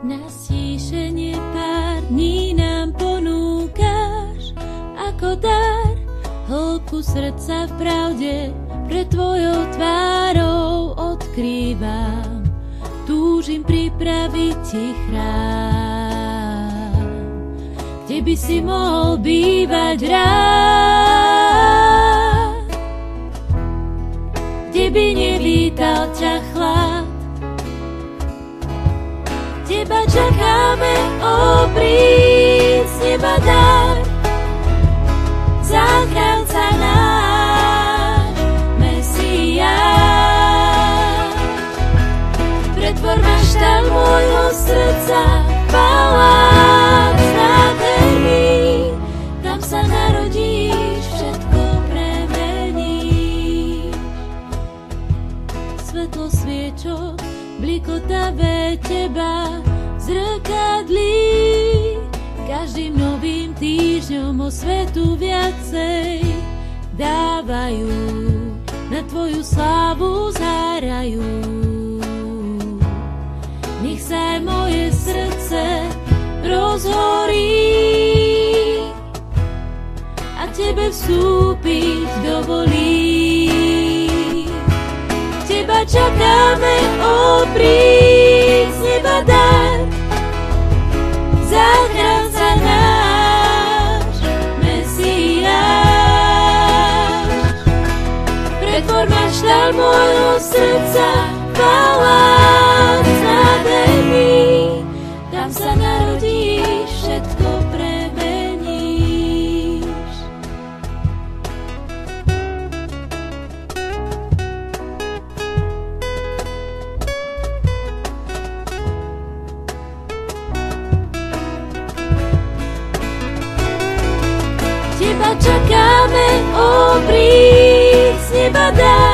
Na stíšenie pár dní nám ponúkaš ako dar hĺbku srdca v pravde pred tvojou tvárou odkrývam. Túžim pripraviť ti chrám, kde by si mohol bývať rád, kde by nevítal ťa chlad. Teba čakáme, ó príď z neba dar, záchranca náš, Mesiáš. Pretvor maštal môjho srdca, palác nádherný, tam sa narodíš, všetko premeníš. Svetlo sviečok blikotavé teba zrkadlí, každým novým týždňom o svetu viacej dávajú, na tvoju slávu zárajú. Nech sa aj moje srdce rozhorí a tebe vstúpiť dovolí. Teba čakáme, ó príď z neba dar, záchranca náš, Mesiáš. Pretvor maštal môjho srdca, palác nádherný, tam sa narodíš, všetko premeníš. Teba čakáme, ó príď z neba dar,